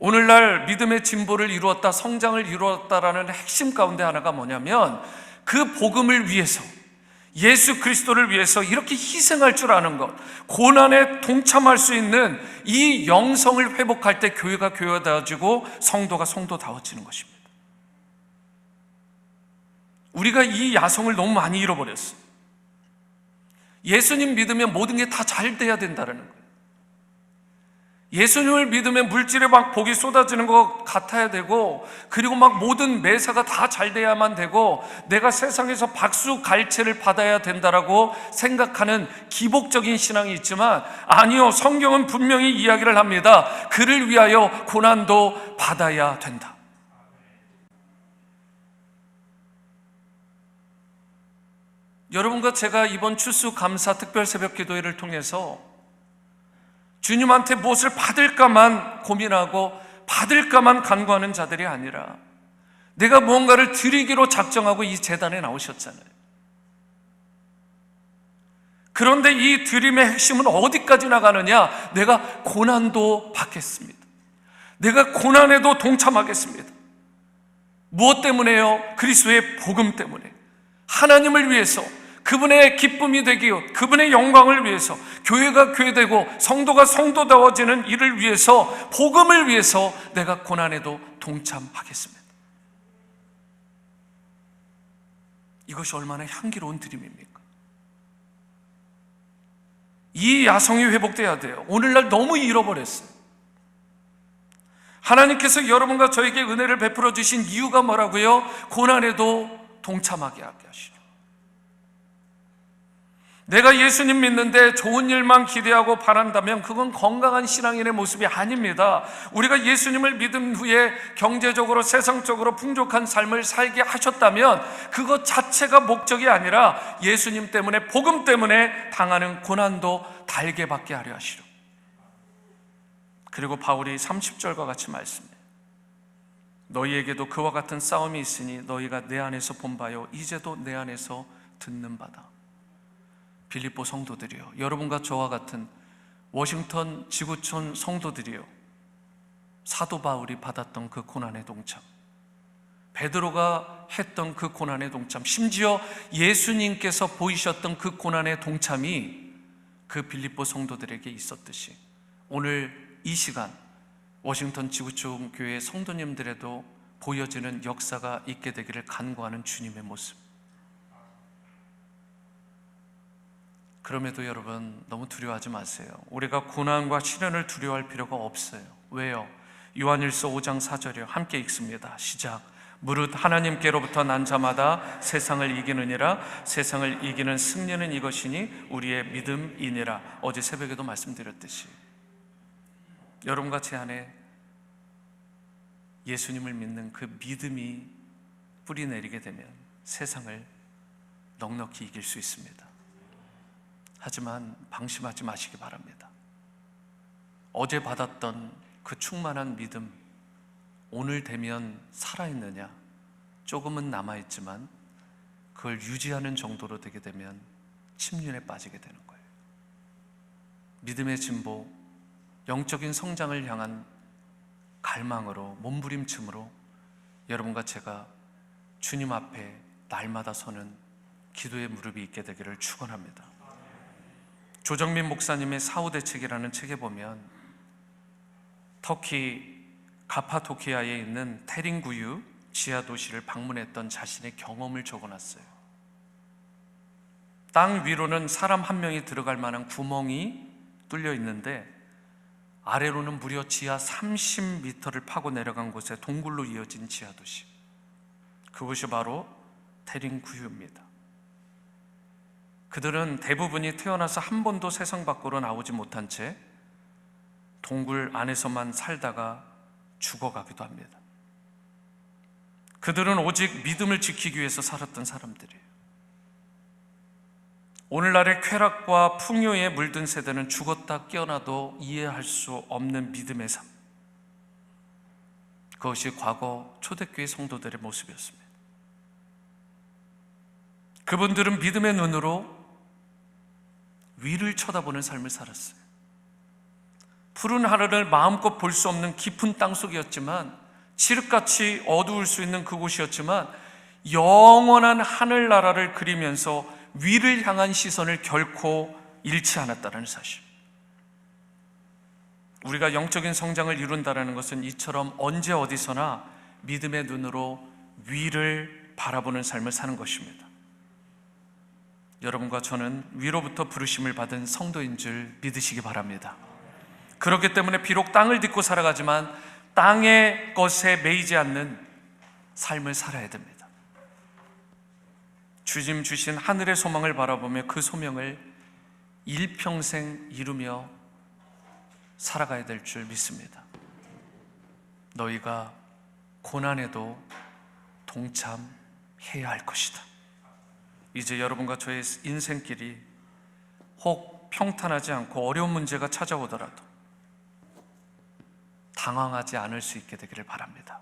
오늘날 믿음의 진보를 이루었다, 성장을 이루었다라는 핵심 가운데 하나가 뭐냐면 그 복음을 위해서, 예수 그리스도를 위해서 이렇게 희생할 줄 아는 것, 고난에 동참할 수 있는 이 영성을 회복할 때 교회가 교회다워지고 성도가 성도다워지는 것입니다. 우리가 이 야성을 너무 많이 잃어버렸어요. 예수님 믿으면 모든 게 다 잘 돼야 된다는 거예요. 예수님을 믿으면 물질에 막 복이 쏟아지는 것 같아야 되고, 그리고 막 모든 매사가 다 잘 돼야만 되고, 내가 세상에서 박수 갈채를 받아야 된다라고 생각하는 기복적인 신앙이 있지만, 아니요, 성경은 분명히 이야기를 합니다. 그를 위하여 고난도 받아야 된다. 여러분과 제가 이번 추수감사 특별 새벽 기도회를 통해서 주님한테 무엇을 받을까만 고민하고 받을까만 간구하는 자들이 아니라 내가 무언가를 드리기로 작정하고 이 제단에 나오셨잖아요. 그런데 이 드림의 핵심은 어디까지 나가느냐? 내가 고난도 받겠습니다. 내가 고난에도 동참하겠습니다. 무엇 때문에요? 그리스도의 복음 때문에. 하나님을 위해서, 그분의 기쁨이 되기요, 그분의 영광을 위해서, 교회가 교회되고 성도가 성도다워지는 일을 위해서, 복음을 위해서 내가 고난에도 동참하겠습니다. 이것이 얼마나 향기로운 드림입니까? 이 야성이 회복돼야 돼요. 오늘날 너무 잃어버렸어요. 하나님께서 여러분과 저에게 은혜를 베풀어 주신 이유가 뭐라고요? 고난에도 동참하게 하게 하시죠. 내가 예수님 믿는데 좋은 일만 기대하고 바란다면 그건 건강한 신앙인의 모습이 아닙니다. 우리가 예수님을 믿은 후에 경제적으로 세상적으로 풍족한 삶을 살게 하셨다면 그것 자체가 목적이 아니라 예수님 때문에, 복음 때문에 당하는 고난도 달게 받게 하려 하시려. 그리고 바울이 30절과 같이 말씀해요. 너희에게도 그와 같은 싸움이 있으니 너희가 내 안에서 본 바요 이제도 내 안에서 듣는 바다. 빌립보 성도들이요, 여러분과 저와 같은 워싱턴 지구촌 성도들이요, 사도 바울이 받았던 그 고난의 동참, 베드로가 했던 그 고난의 동참, 심지어 예수님께서 보이셨던 그 고난의 동참이 그 빌립보 성도들에게 있었듯이 오늘 이 시간 워싱턴 지구촌 교회 성도님들에도 보여지는 역사가 있게 되기를 간구하는 주님의 모습. 그럼에도 여러분 너무 두려워하지 마세요. 우리가 고난과 시련을 두려워할 필요가 없어요. 왜요? 요한일서 5장 4절이요, 함께 읽습니다. 시작. 무릇 하나님께로부터 난 자마다 세상을 이기느니라. 세상을 이기는 승리는 이것이니 우리의 믿음이니라. 어제 새벽에도 말씀드렸듯이 여러분과 제 안에 예수님을 믿는 그 믿음이 뿌리 내리게 되면 세상을 넉넉히 이길 수 있습니다. 하지만 방심하지 마시기 바랍니다. 어제 받았던 그 충만한 믿음, 오늘 되면 살아있느냐? 조금은 남아있지만 그걸 유지하는 정도로 되게 되면 침륜에 빠지게 되는 거예요. 믿음의 진보, 영적인 성장을 향한 갈망으로, 몸부림침으로 여러분과 제가 주님 앞에 날마다 서는 기도의 무릎이 있게 되기를 축원합니다. 조정민 목사님의 사후대책이라는 책에 보면 터키 가파도키아에 있는 테링구유 지하도시를 방문했던 자신의 경험을 적어놨어요. 땅 위로는 사람 한 명이 들어갈 만한 구멍이 뚫려 있는데 아래로는 무려 지하 30m를 파고 내려간 곳에 동굴로 이어진 지하도시, 그곳이 바로 테링구유입니다. 그들은 대부분이 태어나서 한 번도 세상 밖으로 나오지 못한 채 동굴 안에서만 살다가 죽어가기도 합니다. 그들은 오직 믿음을 지키기 위해서 살았던 사람들이에요. 오늘날의 쾌락과 풍요에 물든 세대는 죽었다 깨어나도 이해할 수 없는 믿음의 삶, 그것이 과거 초대교회 성도들의 모습이었습니다. 그분들은 믿음의 눈으로 위를 쳐다보는 삶을 살았어요. 푸른 하늘을 마음껏 볼 수 없는 깊은 땅속이었지만, 칠흑같이 어두울 수 있는 그곳이었지만 영원한 하늘나라를 그리면서 위를 향한 시선을 결코 잃지 않았다는 사실. 우리가 영적인 성장을 이룬다는 것은 이처럼 언제 어디서나 믿음의 눈으로 위를 바라보는 삶을 사는 것입니다. 여러분과 저는 위로부터 부르심을 받은 성도인 줄 믿으시기 바랍니다. 그렇기 때문에 비록 땅을 딛고 살아가지만 땅의 것에 매이지 않는 삶을 살아야 됩니다. 주님 주신 하늘의 소망을 바라보며 그 소명을 일평생 이루며 살아가야 될 줄 믿습니다. 너희가 고난에도 동참해야 할 것이다. 이제 여러분과 저의 인생길이 혹 평탄하지 않고 어려운 문제가 찾아오더라도 당황하지 않을 수 있게 되기를 바랍니다.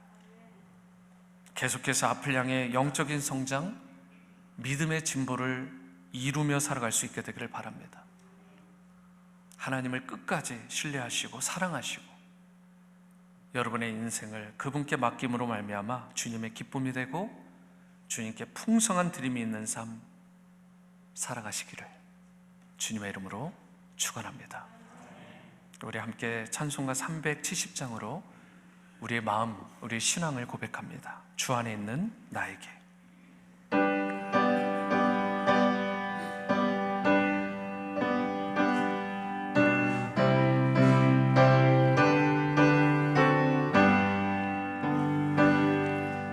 계속해서 앞을 향해 영적인 성장, 믿음의 진보를 이루며 살아갈 수 있게 되기를 바랍니다. 하나님을 끝까지 신뢰하시고 사랑하시고 여러분의 인생을 그분께 맡김으로 말미암아 주님의 기쁨이 되고 주님께 풍성한 드림이 있는 삶 살아가시기를 주님의 이름으로 축원합니다. 우리 함께 찬송가 370장으로 우리의 마음, 우리의 신앙을 고백합니다. 주 안에 있는 나에게.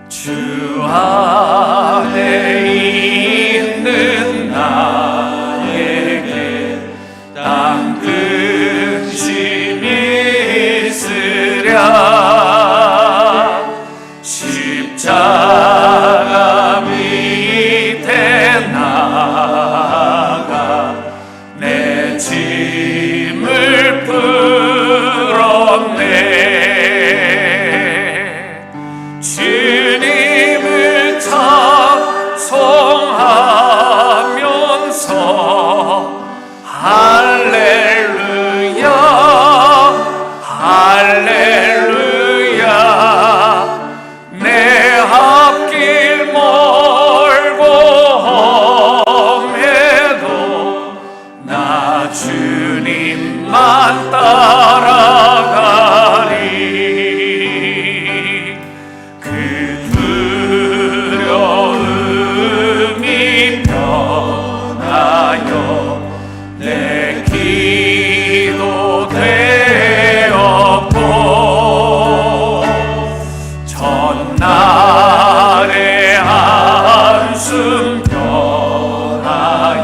주 안에 있는 나에게 땅 근심이 있으랴 십자가 밑에 나가 내 짐을 풀었네. 주님을 찬송하면서 할렐루야 할렐루야 내 앞길 멀고 험해도 나 주님만 따라가리. 그 두려움이 변하여 내 기도 되었고 전날의 한숨 변하여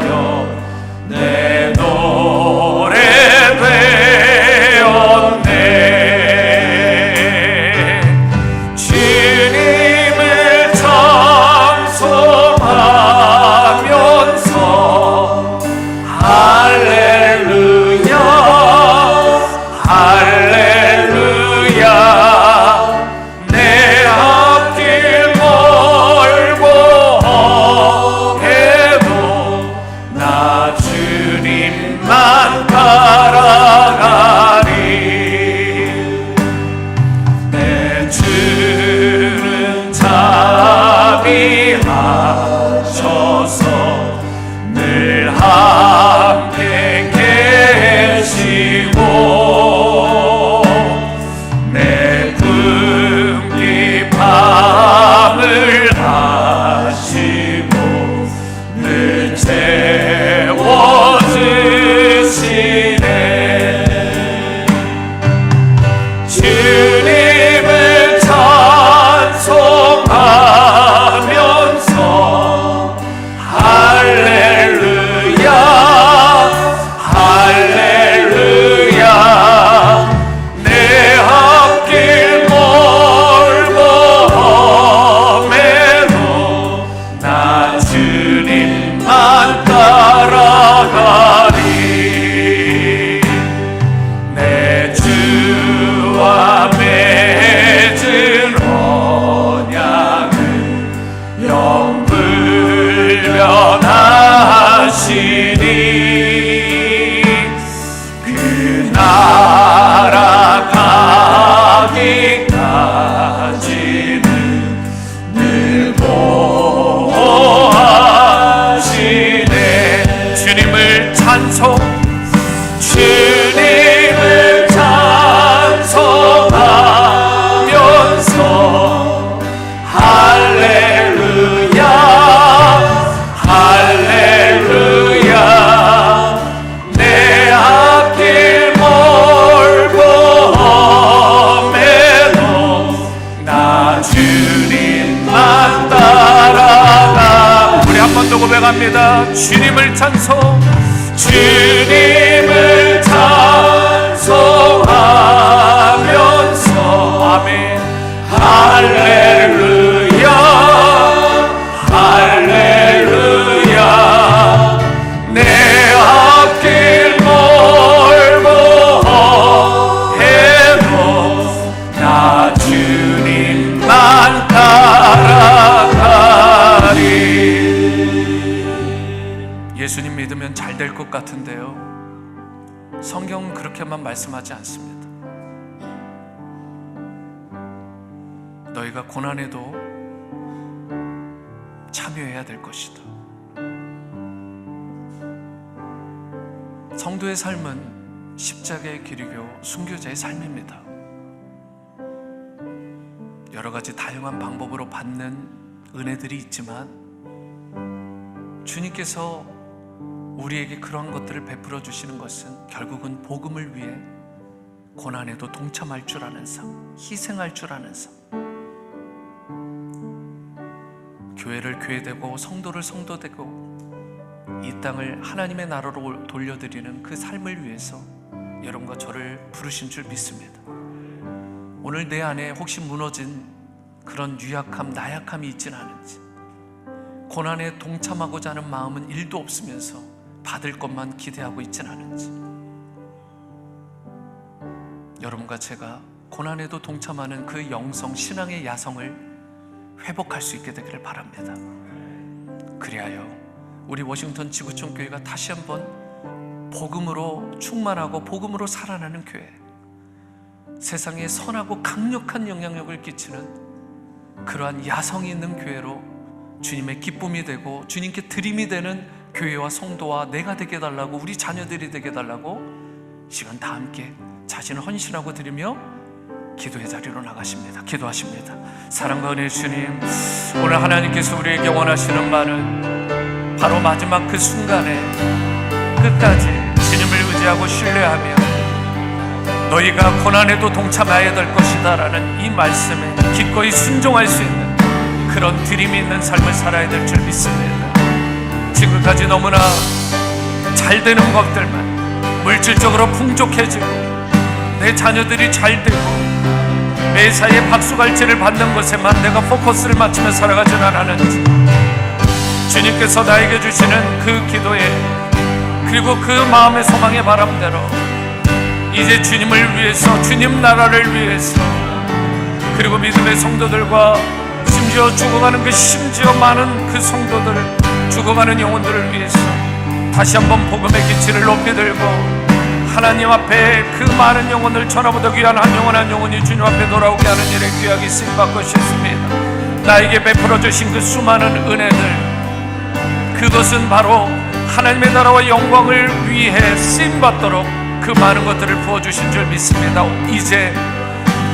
내 노래 되었네. 주님을 찬송하면서 할렐루야 할렐루야 내 앞길 멀고 험해도 나 주님만 따라가리. 내 주는 자비하셔서 늘 함께 계시고 내 굶기 밤을 아시고 늘 채워주시네. 주님을 찬송하면서 할렐루야 할렐루야 내 앞길 멀고 험해도 나 주님만 따라가리. 내 주와 맺은 언약은 영불변하시니 그 나라 가기까지는 늘 보호하시네. 주님을 찬송 주님을 찬송하면서 할렐루야 할렐루야 내 앞길 멀고 험해도 나 주님만 따라가. 우리 한 번 더 고백합니다. 주님을 찬송 주님을 찬송하면서 아멘 할렐루야 할렐루야 성경은 그렇게만 말씀하지 않습니다. 너희가 고난에도 참여해야 될 것이다. 성도의 삶은 십자가의 길이고 순교자의 삶입니다. 여러 가지 다양한 방법으로 받는 은혜들이 있지만 주님께서 우리에게 그러한 것들을 베풀어 주시는 것은 결국은 복음을 위해 고난에도 동참할 줄 아는 삶, 희생할 줄 아는 삶, 교회를 교회되고 성도를 성도되고 이 땅을 하나님의 나라로 돌려드리는 그 삶을 위해서 여러분과 저를 부르신 줄 믿습니다. 오늘 내 안에 혹시 무너진 그런 유약함, 나약함이 있진 않은지, 고난에 동참하고자 하는 마음은 1도 없으면서 받을 것만 기대하고 있진 않은지, 여러분과 제가 고난에도 동참하는 그 영성, 신앙의 야성을 회복할 수 있게 되기를 바랍니다. 그리하여 우리 워싱턴 지구촌 교회가 다시 한번 복음으로 충만하고 복음으로 살아나는 교회, 세상에 선하고 강력한 영향력을 끼치는 그러한 야성이 있는 교회로 주님의 기쁨이 되고 주님께 드림이 되는 교회와 성도와 내가 되게 해달라고, 우리 자녀들이 되게 해달라고 시간 다 함께 자신을 헌신하고 드리며 기도의 자리로 나가십니다. 기도하십니다. 사랑과 은혜의 주님, 오늘 하나님께서 우리에게 원하시는 말은 바로 마지막 그 순간에 끝까지 주님을 의지하고 신뢰하며 너희가 고난에도 동참해야 될 것이다 라는 이 말씀에 기꺼이 순종할 수 있는 그런 드림이 있는 삶을 살아야 될 줄 믿습니다. 지금까지 너무나 잘 되는 것들만, 물질적으로 풍족해지고 내 자녀들이 잘 되고 매사에 박수갈채를 받는 것에만 내가 포커스를 맞추며 살아가진 않았는지, 주님께서 나에게 주시는 그 기도에 그리고 그 마음의 소망의 바람대로 이제 주님을 위해서, 주님 나라를 위해서, 그리고 믿음의 성도들과 심지어 죽어가는 심지어 많은 그 성도들, 죽어가는 영혼들을 위해서 다시 한번 복음의 기치를 높이 들고 하나님 앞에 그 많은 영혼을 전하보다 귀한 한 영혼 한 영혼이 주님 앞에 돌아오게 하는 일에 귀하게 쓰임받고 싶습니다. 나에게 베풀어 주신 그 수많은 은혜들, 그것은 바로 하나님의 나라와 영광을 위해 쓰임받도록 그 많은 것들을 부어주신 줄 믿습니다. 이제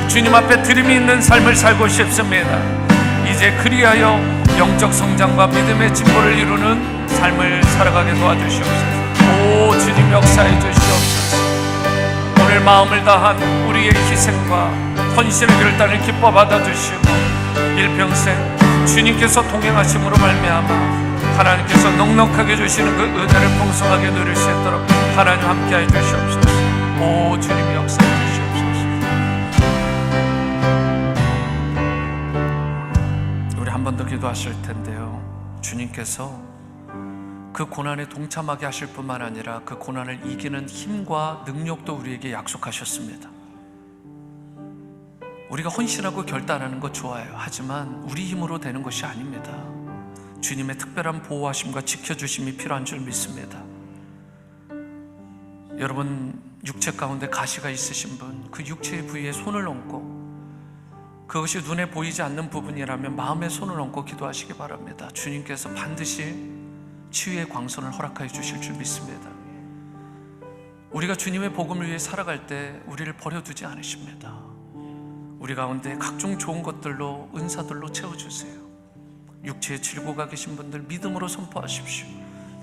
주님 앞에 드림이 있는 삶을 살고 싶습니다. 이제 그리하여 영적 성장과 믿음의 진보를 이루는 삶을 살아가게 도와주시옵소서. 오 주님 역사해 주시옵소서. 오늘 마음을 다한 우리의 희생과 헌신의 결단을 기뻐 받아주시고 일평생 주님께서 동행하심으로 말미암아 하나님께서 넉넉하게 주시는 그 은혜를 풍성하게 누릴 수 있도록 하나님 함께해 주시옵소서. 오 주님 역사해 주시옵소서. 우리 한 번 더 기도하실 텐데요, 주님께서 그 고난에 동참하게 하실 뿐만 아니라 그 고난을 이기는 힘과 능력도 우리에게 약속하셨습니다. 우리가 헌신하고 결단하는 것 좋아요. 하지만 우리 힘으로 되는 것이 아닙니다. 주님의 특별한 보호하심과 지켜주심이 필요한 줄 믿습니다. 여러분, 육체 가운데 가시가 있으신 분, 그 육체의 부위에 손을 얹고 그것이 눈에 보이지 않는 부분이라면 마음에 손을 얹고 기도하시기 바랍니다. 주님께서 반드시 치유의 광선을 허락하여 주실 줄 믿습니다. 우리가 주님의 복음을 위해 살아갈 때 우리를 버려두지 않으십니다. 우리 가운데 각종 좋은 것들로, 은사들로 채워주세요. 육체에 질고가 계신 분들 믿음으로 선포하십시오.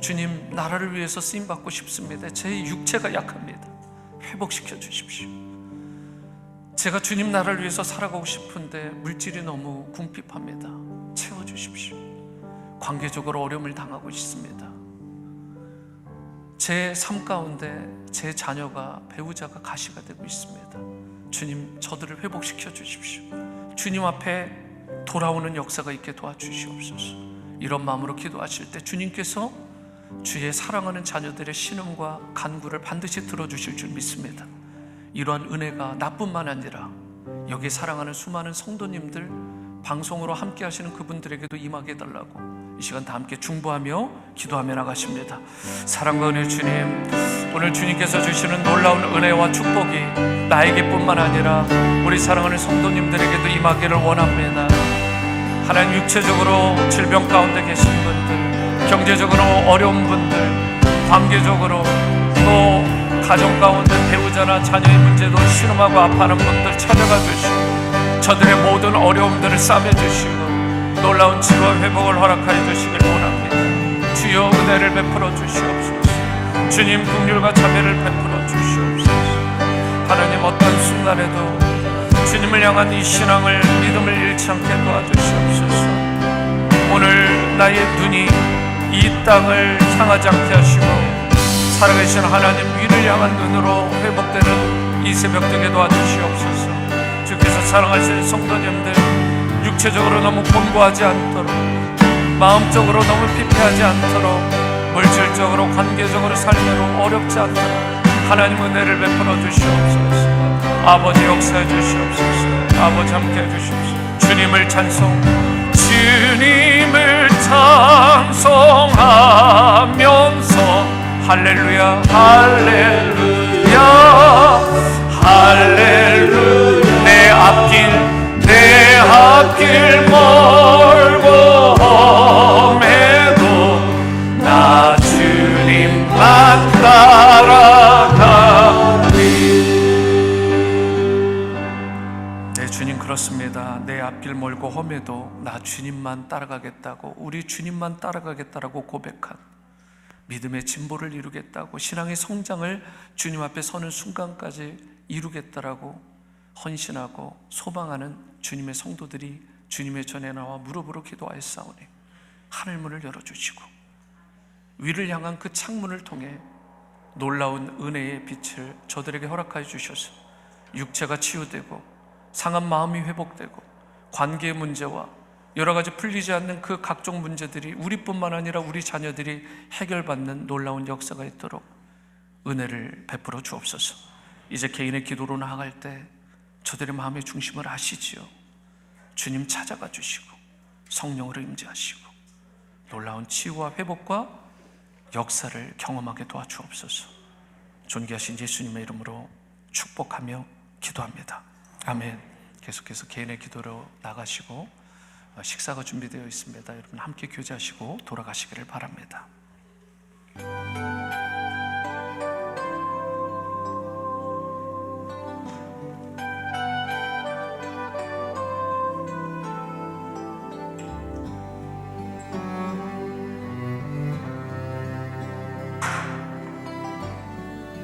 주님, 나라를 위해서 쓰임받고 싶습니다. 제 육체가 약합니다. 회복시켜 주십시오. 제가 주님 나라를 위해서 살아가고 싶은데 물질이 너무 궁핍합니다. 채워주십시오. 관계적으로 어려움을 당하고 있습니다. 제 삶 가운데 제 자녀가, 배우자가 가시가 되고 있습니다. 주님, 저들을 회복시켜 주십시오. 주님 앞에 돌아오는 역사가 있게 도와주시옵소서. 이런 마음으로 기도하실 때 주님께서 주의 사랑하는 자녀들의 신음과 간구를 반드시 들어주실 줄 믿습니다. 이러한 은혜가 나뿐만 아니라 여기 사랑하는 수많은 성도님들, 방송으로 함께 하시는 그분들에게도 임하게 해달라고 이 시간 다 함께 중보하며 기도하며 나가십니다. 사랑과 은혜 주님, 오늘 주님께서 주시는 놀라운 은혜와 축복이 나에게뿐만 아니라 우리 사랑하는 성도님들에게도 임하기를 원합니다. 하나님, 육체적으로 질병 가운데 계신 분들, 경제적으로 어려운 분들, 관계적으로 또 가정 가운데 배우자나 자녀의 문제로 신음하고 아파하는 분들 찾아가 주시고 저들의 모든 어려움들을 싸매 주시고 놀라운 치료와 회복을 허락하여 주시길 원합니다. 주여, 은혜를 베풀어 주시옵소서. 주님, 긍휼과 자비를 베풀어 주시옵소서. 하나님, 어떤 순간에도 주님을 향한 이 신앙을, 믿음을 잃지 않게 도와주시옵소서. 오늘 나의 눈이 이 땅을 향하지 않게 하시고 살아계신 하나님 위를 향한 눈으로 회복되는 이 새벽 되게 도와주시옵소서. 주께서 사랑하시는 성도님들, 육체적으로 너무 곤고하지 않도록, 마음적으로 너무 피폐하지 않도록, 물질적으로 관계적으로 삶으로 어렵지 않도록 하나님 은혜를 베풀어 주시옵소서. 아버지, 역사해 주시옵소서. 아버지, 함께 해 주시옵소서. 주님을 찬송하면서 할렐루야, 할렐루야, 할렐루야. 내 앞길 멀고 험해도 나 주님만 따라가리. 네, 주님, 그렇습니다. 내 앞길 멀고 험해도 나 주님만 따라가겠다고, 우리 주님만 따라가겠다라고 고백한 믿음의 진보를 이루겠다고, 신앙의 성장을 주님 앞에 서는 순간까지 이루겠다라고 헌신하고 소망하는 주님의 성도들이 주님의 전에 나와 무릎으로 기도하였사오니 하늘문을 열어주시고 위를 향한 그 창문을 통해 놀라운 은혜의 빛을 저들에게 허락하여 주셔서 육체가 치유되고 상한 마음이 회복되고 관계의 문제와 여러 가지 풀리지 않는 그 각종 문제들이 우리뿐만 아니라 우리 자녀들이 해결받는 놀라운 역사가 있도록 은혜를 베풀어 주옵소서. 이제 개인의 기도로 나아갈 때 저들의 마음의 중심을 아시지요. 주님 찾아가 주시고 성령으로 임재하시고 놀라운 치유와 회복과 역사를 경험하게 도와주옵소서. 존귀하신 예수님의 이름으로 축복하며 기도합니다. 아멘. 계속해서 개인의 기도로 나가시고 식사가 준비되어 있습니다. 여러분 함께 교제하시고 돌아가시기를 바랍니다.